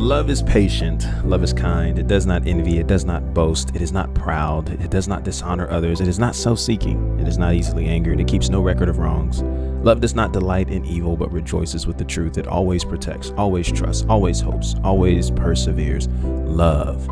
Love is patient, love is kind, it does not envy, it does not boast, it is not proud, it does not dishonor others, it is not self-seeking, it is not easily angered, it keeps no record of wrongs. Love does not delight in evil, but rejoices with the truth. It always protects, always trusts, always hopes, always perseveres. Love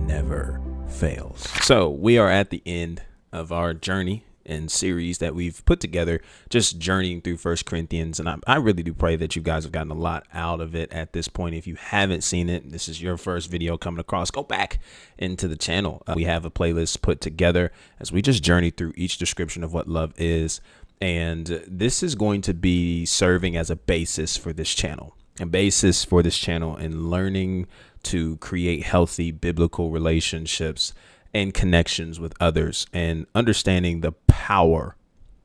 never fails. So we are at the end of our journey and series that we've put together, just journeying through 1 Corinthians. And I really do pray that you guys have gotten a lot out of it at this point. If you haven't seen it, this is your first video coming across, go back into the channel. We have a playlist put together as we just journey through each description of what love is. And this is going to be serving as a basis for this channel, in learning to create healthy biblical relationships and connections with others, and understanding the power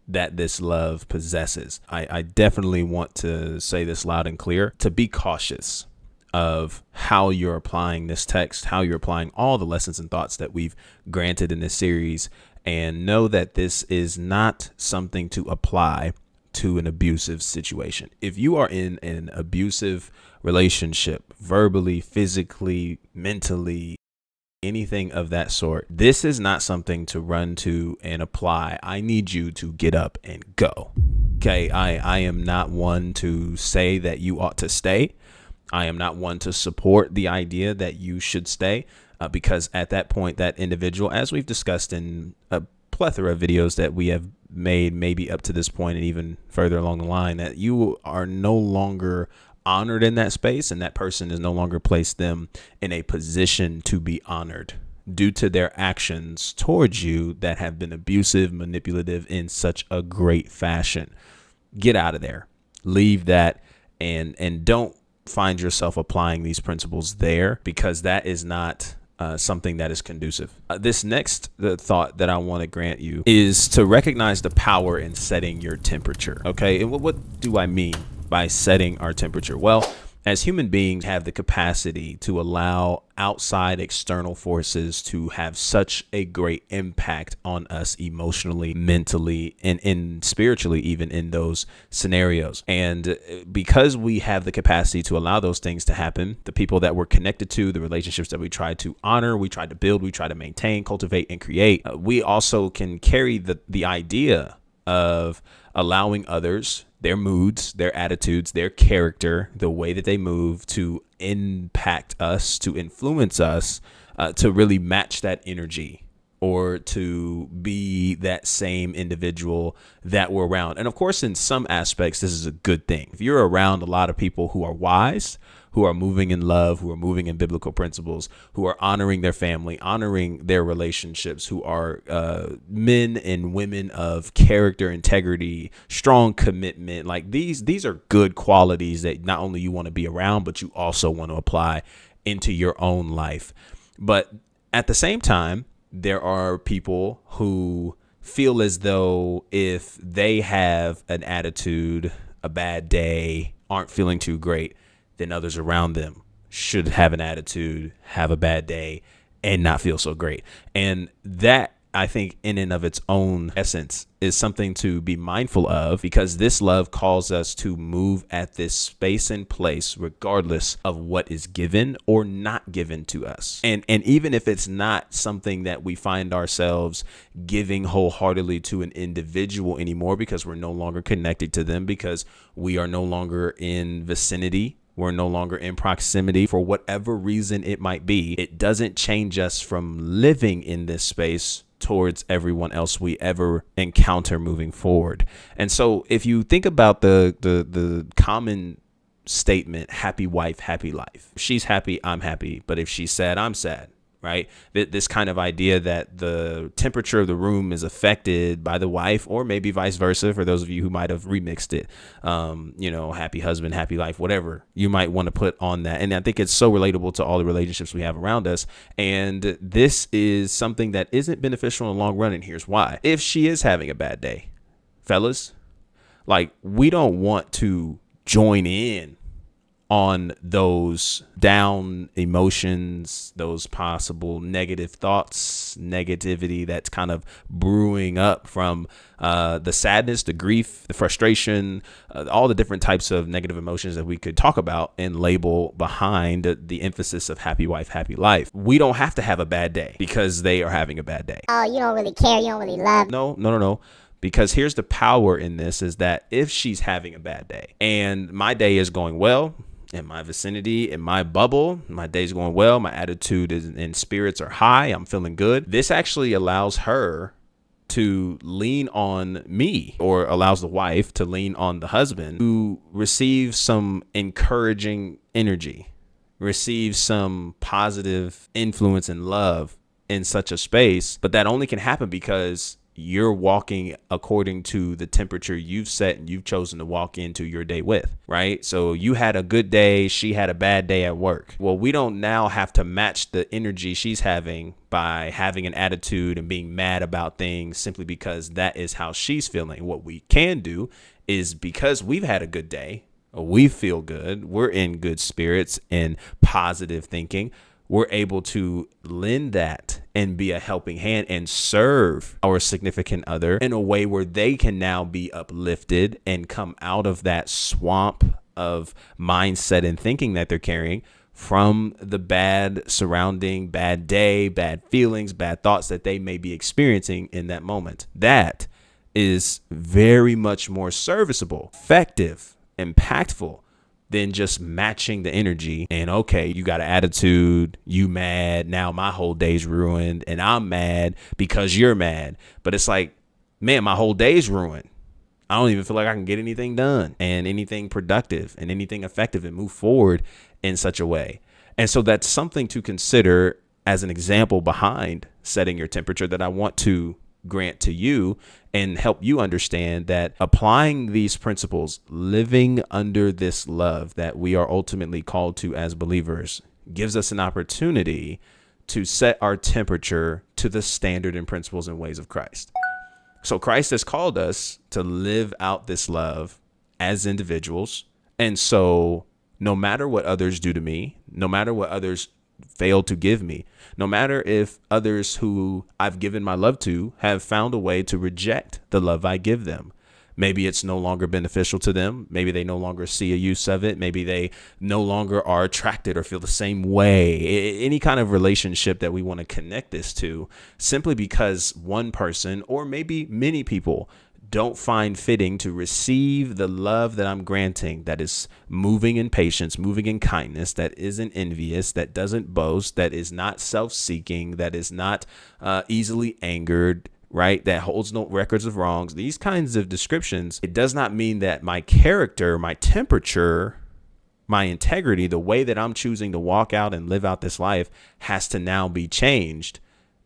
that this love possesses. I definitely want to say this loud and clear, to be cautious of how you're applying this text, how you're applying all the lessons and thoughts that we've granted in this series, and know that this is not something to apply to an abusive situation. If you are in an abusive relationship, verbally, physically, mentally, anything of that sort, this is not something to run to and apply. I need you to get up and go. Okay, I am not one to say that you ought to stay. I am not one to support the idea that you should stay, because at that point, that individual, as we've discussed in a plethora of videos that we have made, maybe up to this point and even further along the line, that you are no longer honored in that space, and that person has no longer placed them in a position to be honored due to their actions towards you that have been abusive, manipulative in such a great fashion. Get out of there, leave that, and don't find yourself applying these principles there, because that is not something that is conducive. This next thought that I want to grant you is to recognize the power in setting your temperature. Okay, and what do I mean by setting our temperature? Well, as human beings have the capacity to allow outside external forces to have such a great impact on us emotionally, mentally, and spiritually, even in those scenarios. And because we have the capacity to allow those things to happen, the people that we're connected to, the relationships that we try to honor, we try to build, we try to maintain, cultivate, and create, we also can carry the idea of allowing others, their moods, their attitudes, their character, the way that they move, to impact us, to influence us, to really match that energy, or to be that same individual that we're around. And of course, in some aspects, this is a good thing. If you're around a lot of people who are wise, who are moving in love, who are moving in biblical principles, who are honoring their family, honoring their relationships, who are men and women of character, integrity, strong commitment, like these are good qualities that not only you want to be around, but you also want to apply into your own life. But at the same time, there are people who feel as though if they have an attitude, a bad day, aren't feeling too great, then others around them should have an attitude, have a bad day, and not feel so great. And that, I think, in and of its own essence, is something to be mindful of, because this love calls us to move at this space and place regardless of what is given or not given to us. And even if it's not something that we find ourselves giving wholeheartedly to an individual anymore, because we're no longer connected to them, because we are no longer in vicinity, we're no longer in proximity, for whatever reason it might be, it doesn't change us from living in this space towards everyone else we ever encounter moving forward. And so if you think about the common statement, happy wife, happy life, if she's happy, I'm happy. But if she's sad, I'm sad. Right? This kind of idea that the temperature of the room is affected by the wife, or maybe vice versa, for those of you who might have remixed it, happy husband, happy life, whatever you might want to put on that. And I think it's so relatable to all the relationships we have around us. And this is something that isn't beneficial in the long run. And here's why. If she is having a bad day, fellas, like, we don't want to join in on those down emotions, those possible negative thoughts, negativity that's kind of brewing up from the sadness, the grief, the frustration, all the different types of negative emotions that we could talk about and label behind the emphasis of happy wife, happy life. We don't have to have a bad day because they are having a bad day. Oh, you don't really care. You don't really love. No. Because here's the power in this is that if she's having a bad day and my day is going well, in my vicinity, in my bubble, my day's going well, my attitude and spirits are high, I'm feeling good, this actually allows her to lean on me, or allows the wife to lean on the husband, to receive some encouraging energy, receive some positive influence and love in such a space. But that only can happen because you're walking according to the temperature you've set and you've chosen to walk into your day with, right? So you had a good day, she had a bad day at work. Well, we don't now have to match the energy she's having by having an attitude and being mad about things simply because that is how she's feeling. What we can do is, because we've had a good day, we feel good, we're in good spirits and positive thinking, we're able to lend that and be a helping hand and serve our significant other in a way where they can now be uplifted and come out of that swamp of mindset and thinking that they're carrying from the bad surrounding, bad day, bad feelings, bad thoughts that they may be experiencing in that moment. That is very much more serviceable, effective, impactful than just matching the energy. And okay, you got an attitude, you mad, now my whole day's ruined and I'm mad because you're mad. But it's like, man, my whole day's ruined. I don't even feel like I can get anything done and anything productive and anything effective and move forward in such a way. And so that's something to consider as an example behind setting your temperature that I want to grant to you and help you understand that applying these principles, living under this love that we are ultimately called to as believers, gives us an opportunity to set our temperature to the standard and principles and ways of Christ. So Christ has called us to live out this love as individuals. And so no matter what others do to me, no matter what others fail to give me, no matter if others who I've given my love to have found a way to reject the love I give them. Maybe it's no longer beneficial to them. Maybe they no longer see a use of it. Maybe they no longer are attracted or feel the same way. Any kind of relationship that we want to connect this to, simply because one person or maybe many people don't find fitting to receive the love that I'm granting, that is moving in patience, moving in kindness, that isn't envious, that doesn't boast, that is not self-seeking, that is not easily angered, right? That holds no records of wrongs. These kinds of descriptions, it does not mean that my character, my temperature, my integrity, the way that I'm choosing to walk out and live out this life has to now be changed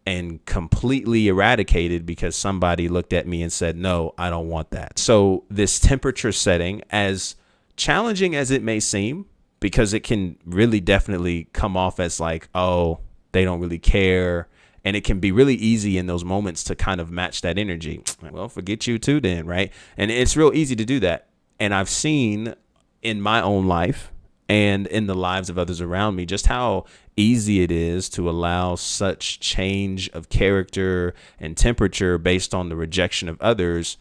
and completely eradicated because somebody looked at me and said, no, I don't want that. So this temperature setting, as challenging as it may seem, because it can really definitely come off as like, oh, they don't really care. And it can be really easy in those moments to kind of match that energy. Well, forget you too then, right? And it's real easy to do that. And I've seen in my own life and in the lives of others around me just how easy it is to allow such change of character and temperature based on the rejection of others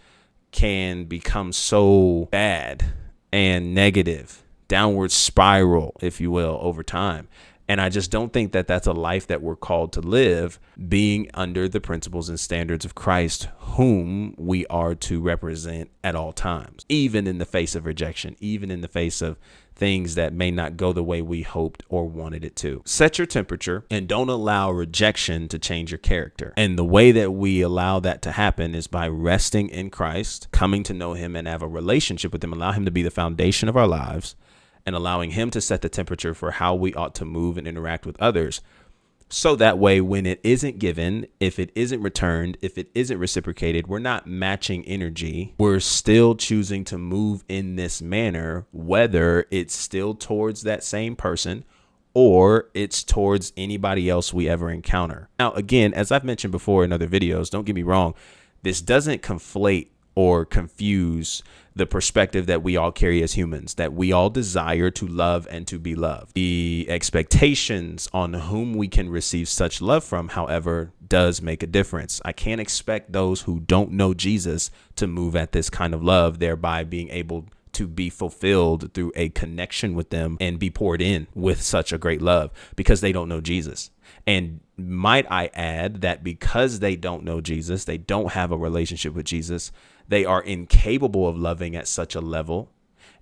can become so bad and negative, downward spiral, if you will, over time. And I just don't think that that's a life that we're called to live, being under the principles and standards of Christ, whom we are to represent at all times, even in the face of rejection, even in the face of things that may not go the way we hoped or wanted it to. Set your temperature and don't allow rejection to change your character. And the way that we allow that to happen is by resting in Christ, coming to know him and have a relationship with him, allow him to be the foundation of our lives, and allowing him to set the temperature for how we ought to move and interact with others. So that way, when it isn't given, if it isn't returned, if it isn't reciprocated, we're not matching energy. We're still choosing to move in this manner, whether it's still towards that same person or it's towards anybody else we ever encounter. Now, again, as I've mentioned before in other videos, don't get me wrong, this doesn't conflate or confuse the perspective that we all carry as humans, that we all desire to love and to be loved. The expectations on whom we can receive such love from, however, does make a difference. I can't expect those who don't know Jesus to move at this kind of love, thereby being able to be fulfilled through a connection with them and be poured in with such a great love, because they don't know Jesus. And might I add that because they don't know Jesus, they don't have a relationship with Jesus, they are incapable of loving at such a level,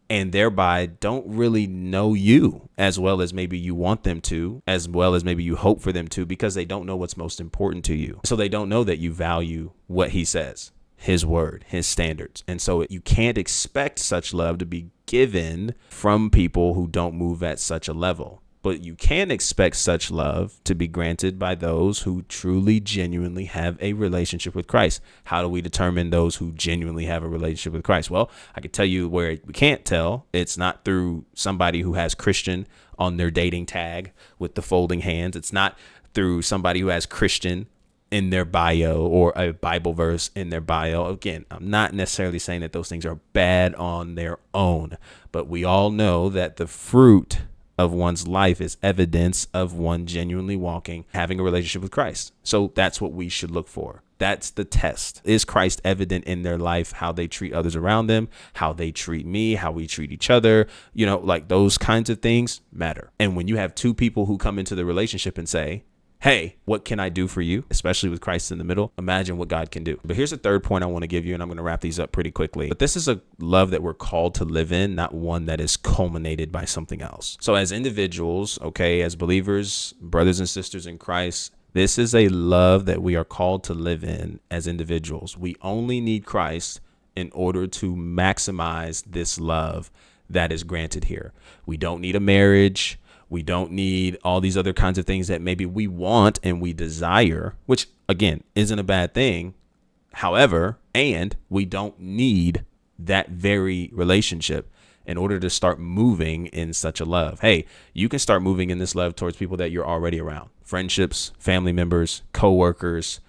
and thereby don't really know you as well as maybe you want them to, as well as maybe you hope for them to, because they don't know what's most important to you. So they don't know that you value what he says, his word, his standards. And so you can't expect such love to be given from people who don't move at such a level. But you can expect such love to be granted by those who truly, genuinely have a relationship with Christ. How do we determine those who genuinely have a relationship with Christ? Well, I can tell you where we can't tell. It's not through somebody who has Christian on their dating tag with the folding hands. It's not through somebody who has Christian in their bio or a Bible verse in their bio. Again, I'm not necessarily saying that those things are bad on their own, but we all know that the fruit of one's life is evidence of one genuinely walking, having a relationship with Christ. So that's what we should look for. That's the test. Is Christ evident in their life, how they treat others around them, how they treat me, how we treat each other? Like those kinds of things matter. And when you have two people who come into the relationship and say, hey, what can I do for you? Especially with Christ in the middle. Imagine what God can do. But here's a third point I want to give you, and I'm going to wrap these up pretty quickly. But this is a love that we're called to live in, not one that is culminated by something else. So as individuals, as believers, brothers and sisters in Christ, this is a love that we are called to live in as individuals. We only need Christ in order to maximize this love that is granted here. We don't need a marriage. We don't need all these other kinds of things that maybe we want and we desire, which again, isn't a bad thing. However, and we don't need that very relationship in order to start moving in such a love. Hey, you can start moving in this love towards people that you're already around. Friendships, family members, coworkers,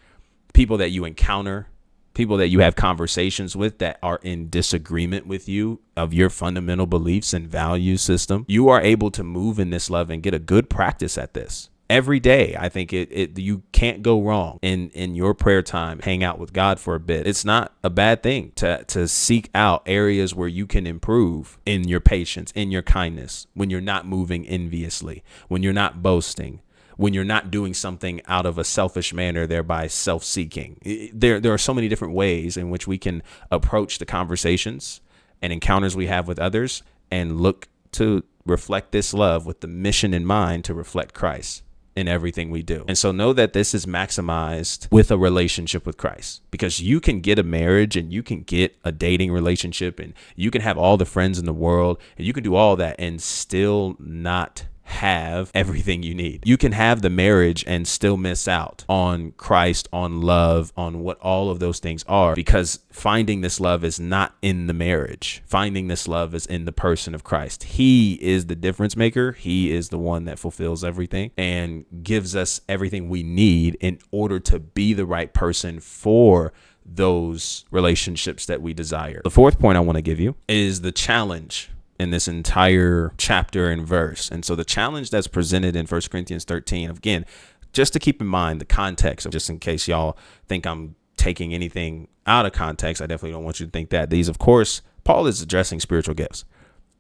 people that you encounter, people that you have conversations with that are in disagreement with you of your fundamental beliefs and value system. You are able to move in this love and get a good practice at this every day. I think you can't go wrong in your prayer time. Hang out with God for a bit. It's not a bad thing to seek out areas where you can improve in your patience, in your kindness, when you're not moving enviously, when you're not boasting, when you're not doing something out of a selfish manner, thereby self-seeking. There are so many different ways in which we can approach the conversations and encounters we have with others and look to reflect this love with the mission in mind to reflect Christ in everything we do. And so know that this is maximized with a relationship with Christ, because you can get a marriage and you can get a dating relationship and you can have all the friends in the world and you can do all that and still not have everything you need. You can have the marriage and still miss out on Christ, on love, on what all of those things are, because finding this love is not in the marriage. Finding this love is in the person of Christ. He is the difference maker. He is the one that fulfills everything and gives us everything we need in order to be the right person for those relationships that we desire. The fourth point I want to give you is the challenge in this entire chapter and verse. And so the challenge that's presented in 1 Corinthians 13, again, just to keep in mind the context, of just in case y'all think I'm taking anything out of context, I definitely don't want you to think that. These, of course, Paul is addressing spiritual gifts.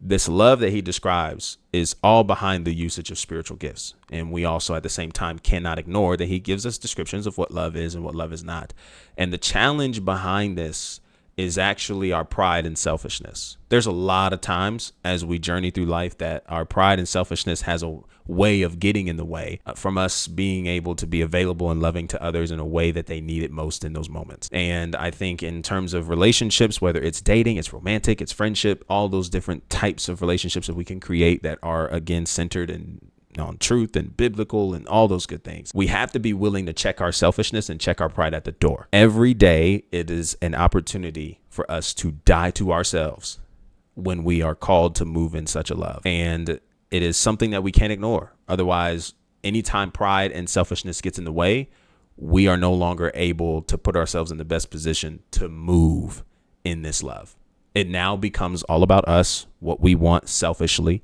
This love that he describes is all behind the usage of spiritual gifts. And we also at the same time cannot ignore that he gives us descriptions of what love is and what love is not. And the challenge behind this is actually our pride and selfishness. There's a lot of times as we journey through life that our pride and selfishness has a way of getting in the way from us being able to be available and loving to others in a way that they need it most in those moments. And I think in terms of relationships, whether it's dating, it's romantic, it's friendship, all those different types of relationships that we can create that are, again, centered and on truth and biblical and all those good things, we have to be willing to check our selfishness and check our pride at the door. Every day, it is an opportunity for us to die to ourselves when we are called to move in such a love. And it is something that we can't ignore. Otherwise, anytime pride and selfishness gets in the way, we are no longer able to put ourselves in the best position to move in this love. It now becomes all about us, what we want selfishly,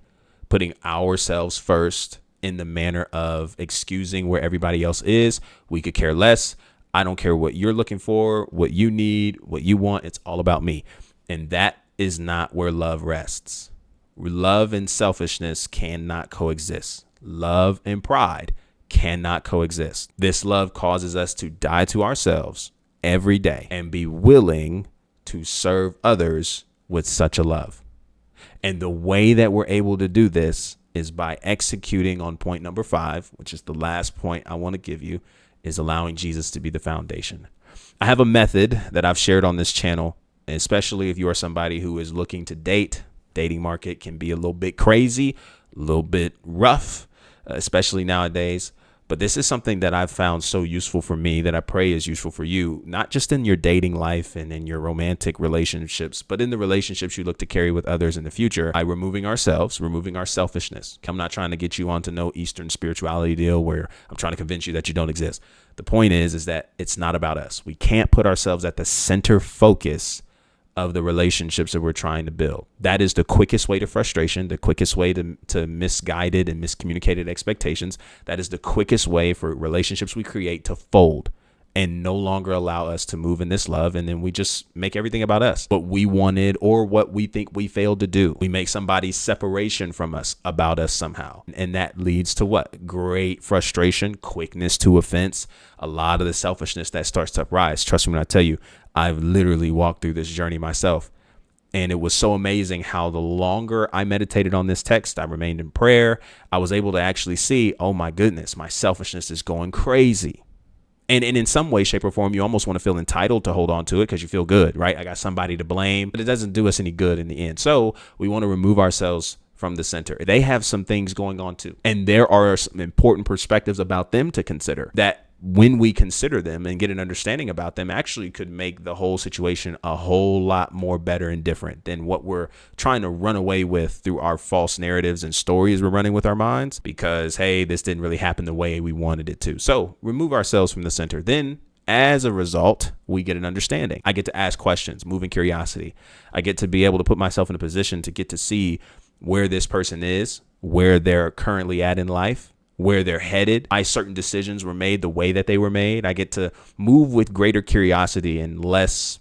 putting ourselves first in the manner of excusing where everybody else is. We could care less. I don't care what you're looking for, what you need, what you want. It's all about me. And that is not where love rests. Love and selfishness cannot coexist. Love and pride cannot coexist. This love causes us to die to ourselves every day and be willing to serve others with such a love. And the way that we're able to do this is by executing on point number 5, which is the last point I want to give you, is allowing Jesus to be the foundation. I have a method that I've shared on this channel, especially if you are somebody who is looking to date. Dating market can be a little bit crazy, a little bit rough, especially nowadays. But this is something that I've found so useful for me that I pray is useful for you, not just in your dating life and in your romantic relationships, but in the relationships you look to carry with others in the future. By removing our selfishness. I'm not trying to get you onto no Eastern spirituality deal where I'm trying to convince you that you don't exist. The point is that it's not about us. We can't put ourselves at the center focus of the relationships that we're trying to build. That is the quickest way to frustration, the quickest way to misguided and miscommunicated expectations. That is the quickest way for relationships we create to fold and no longer allow us to move in this love. And then we just make everything about us, what we wanted or what we think we failed to do. We make somebody's separation from us about us somehow. And that leads to what? Great frustration, quickness to offense, a lot of the selfishness that starts to rise. Trust me when I tell you, I've literally walked through this journey myself. And it was so amazing how the longer I meditated on this text, I remained in prayer, I was able to actually see, oh my goodness, my selfishness is going crazy. And in some way, shape, or form, you almost want to feel entitled to hold on to it because you feel good, right? I got somebody to blame, but it doesn't do us any good in the end. So we want to remove ourselves from the center. They have some things going on too. And there are some important perspectives about them to consider that when we consider them and get an understanding about them actually could make the whole situation a whole lot more better and different than what we're trying to run away with through our false narratives and stories we're running with our minds because, hey, this didn't really happen the way we wanted it to. So remove ourselves from the center. Then as a result, we get an understanding. I get to ask questions, moving curiosity. I get to be able to put myself in a position to get to see where this person is, where they're currently at in life, where they're headed, why certain decisions were made the way that they were made. I get to move with greater curiosity and less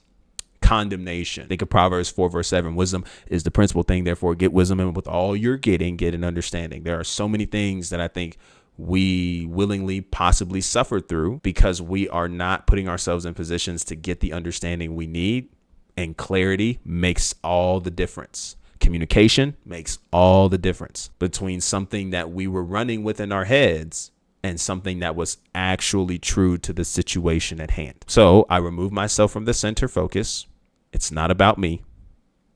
condemnation. Think of Proverbs 4 verse 7. Wisdom is the principal thing. Therefore, get wisdom, and with all you're getting, get an understanding. There are so many things that I think we willingly possibly suffer through because we are not putting ourselves in positions to get the understanding we need. And clarity makes all the difference. Communication makes all the difference between something that we were running with in our heads and something that was actually true to the situation at hand. So I remove myself from the center focus. It's not about me.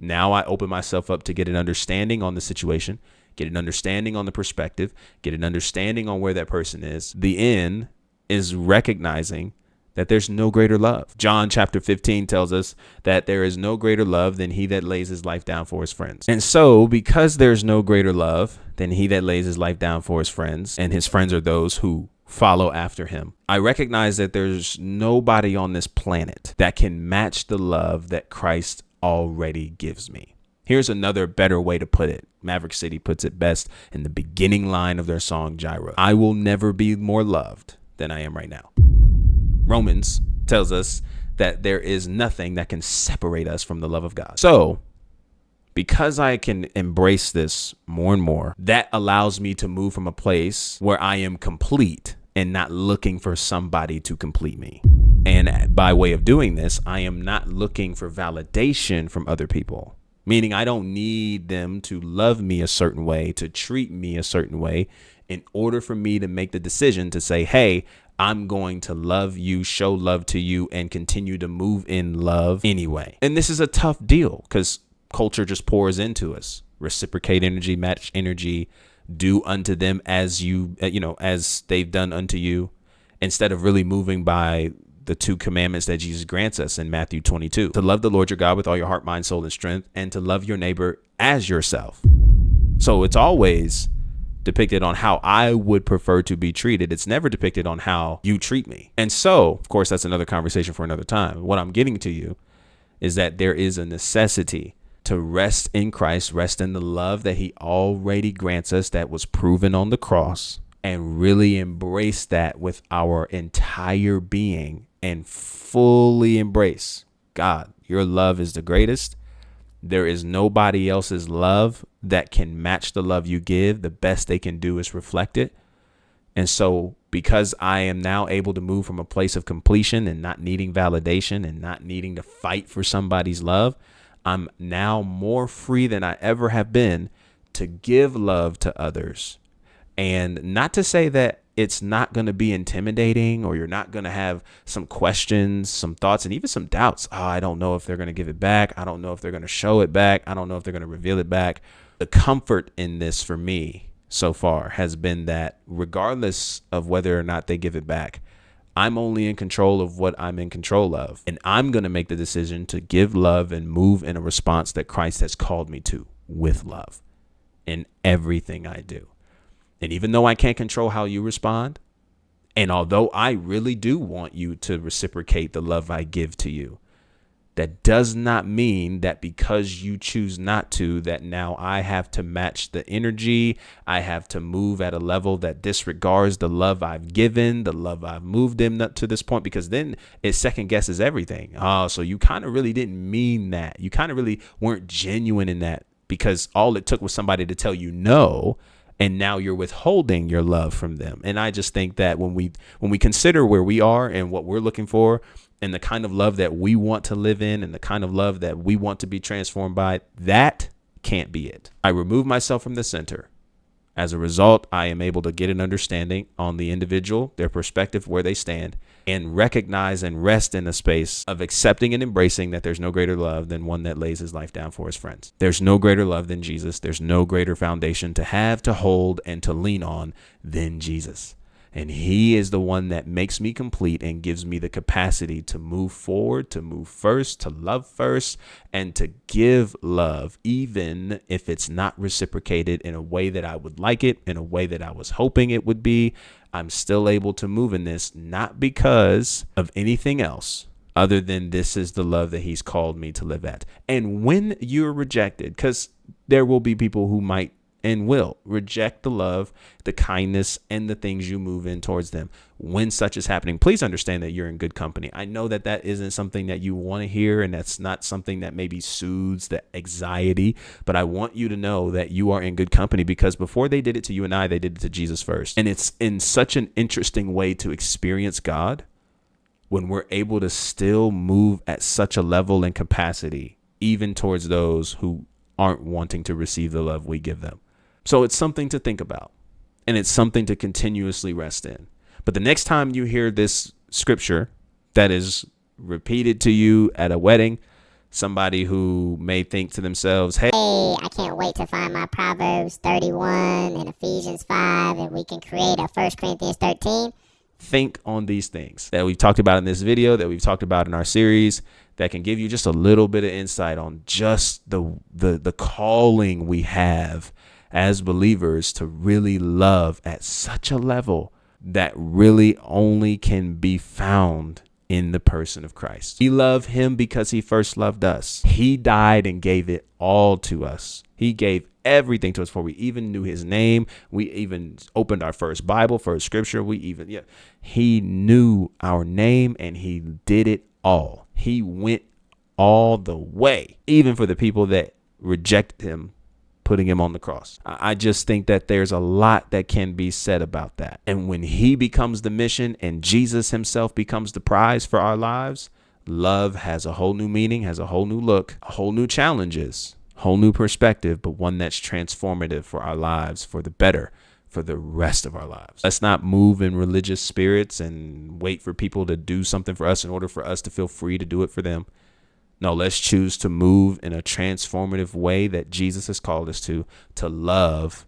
Now I open myself up to get an understanding on the situation, get an understanding on the perspective, get an understanding on where that person is. The end is recognizing that there's no greater love. John chapter 15 tells us that there is no greater love than he that lays his life down for his friends. And so because there's no greater love than he that lays his life down for his friends, and his friends are those who follow after him, I recognize that there's nobody on this planet that can match the love that Christ already gives me. Here's another better way to put it. Maverick City puts it best in the beginning line of their song, Gyra. I will never be more loved than I am right now. Romans tells us that there is nothing that can separate us from the love of God. So because I can embrace this more and more, that allows me to move from a place where I am complete and not looking for somebody to complete me. And by way of doing this, I am not looking for validation from other people, meaning I don't need them to love me a certain way, to treat me a certain way in order for me to make the decision to say, hey, I'm going to love you, show love to you, and continue to move in love anyway. And this is a tough deal because culture just pours into us. Reciprocate energy, match energy, do unto them as as they've done unto you, instead of really moving by the 2 commandments that Jesus grants us in Matthew 22, to love the Lord your God with all your heart, mind, soul, and strength, and to love your neighbor as yourself. So it's always depicted on how I would prefer to be treated. It's never depicted on how you treat me. And so, of course, that's another conversation for another time. What I'm getting to you is that there is a necessity to rest in Christ, rest in the love that he already grants us that was proven on the cross, and really embrace that with our entire being and fully embrace, God, your love is the greatest. There is nobody else's love that can match the love you give. The best they can do is reflect it. And so because I am now able to move from a place of completion and not needing validation and not needing to fight for somebody's love, I'm now more free than I ever have been to give love to others. And not to say that it's not going to be intimidating or you're not going to have some questions, some thoughts, and even some doubts. Oh, I don't know if they're going to give it back. I don't know if they're going to show it back. I don't know if they're going to reveal it back. The comfort in this for me so far has been that regardless of whether or not they give it back, I'm only in control of what I'm in control of. And I'm going to make the decision to give love and move in a response that Christ has called me to with love in everything I do. And even though I can't control how you respond, and although I really do want you to reciprocate the love I give to you, that does not mean that because you choose not to, that now I have to match the energy. I have to move at a level that disregards the love I've given, the love I've moved them up to this point, because then it second guesses everything. Oh, so you kind of really didn't mean that. You kind of really weren't genuine in that, because all it took was somebody to tell you no. And now you're withholding your love from them. And I just think that when we consider where we are and what we're looking for and the kind of love that we want to live in and the kind of love that we want to be transformed by, that can't be it. I remove myself from the center. As a result, I am able to get an understanding on the individual, their perspective, where they stand, and recognize and rest in a space of accepting and embracing that there's no greater love than one that lays his life down for his friends. There's no greater love than Jesus. There's no greater foundation to have, to hold, and to lean on than Jesus. And he is the one that makes me complete and gives me the capacity to move forward, to move first, to love first, and to give love, even if it's not reciprocated in a way that I would like it, in a way that I was hoping it would be. I'm still able to move in this, not because of anything else other than this is the love that he's called me to live at. And when you're rejected, because there will be people who might and will reject the love, the kindness, and the things you move in towards them. When such is happening, please understand that you're in good company. I know that that isn't something that you want to hear, and that's not something that maybe soothes the anxiety, but I want you to know that you are in good company, because before they did it to you and I, they did it to Jesus first. And it's in such an interesting way to experience God when we're able to still move at such a level and capacity, even towards those who aren't wanting to receive the love we give them. So it's something to think about, and it's something to continuously rest in. But the next time you hear this scripture that is repeated to you at a wedding, somebody who may think to themselves, hey, I can't wait to find my Proverbs 31 and Ephesians 5, and we can create a 1 Corinthians 13. Think on these things that we've talked about in this video, that we've talked about in our series, that can give you just a little bit of insight on just the calling we have as believers to really love at such a level that really only can be found in the person of Christ. We love him because he first loved us. He died and gave it all to us. He gave everything to us before we even knew his name. We even opened our first Bible, first scripture. He knew our name and he did it all. He went all the way, even for the people that rejected him, putting him on the cross. I just think that there's a lot that can be said about that. And when he becomes the mission and Jesus himself becomes the prize for our lives, love has a whole new meaning, has a whole new look, a whole new challenges, whole new perspective, but one that's transformative for our lives, for the better, for the rest of our lives. Let's not move in religious spirits and wait for people to do something for us in order for us to feel free to do it for them. No, let's choose to move in a transformative way that Jesus has called us to love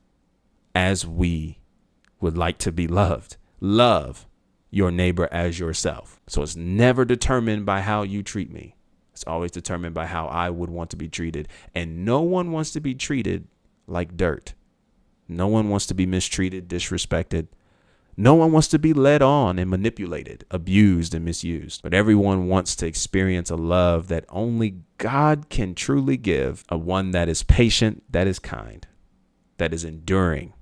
as we would like to be loved. Love your neighbor as yourself. So it's never determined by how you treat me. It's always determined by how I would want to be treated. And no one wants to be treated like dirt. No one wants to be mistreated, disrespected. No one wants to be led on and manipulated, abused and misused, but everyone wants to experience a love that only God can truly give, a one that is patient, that is kind, that is enduring,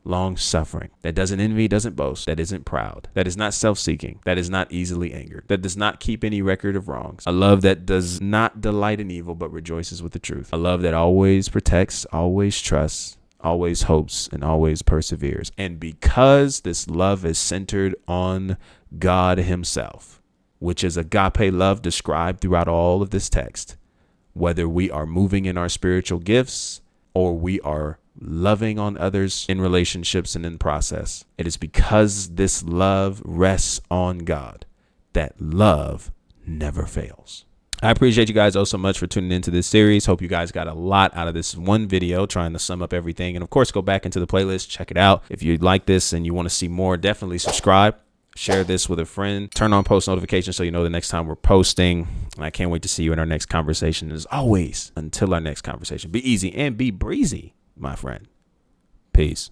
long suffering, that doesn't envy, doesn't boast, that isn't proud, that is not self-seeking, that is not easily angered, that does not keep any record of wrongs, a love that does not delight in evil but rejoices with the truth, a love that always protects, always trusts, always hopes, and always perseveres. And because this love is centered on God himself, which is agape love described throughout all of this text, whether we are moving in our spiritual gifts or we are loving on others in relationships and in process, it is because this love rests on God that love never fails. I appreciate you guys so much for tuning into this series. Hope you guys got a lot out of this one video, trying to sum up everything. And of course, go back into the playlist, check it out. If you like this and you want to see more, definitely subscribe. Share this with a friend. Turn on post notifications so you know the next time we're posting. And I can't wait to see you in our next conversation. As always, until our next conversation, be easy and be breezy, my friend. Peace.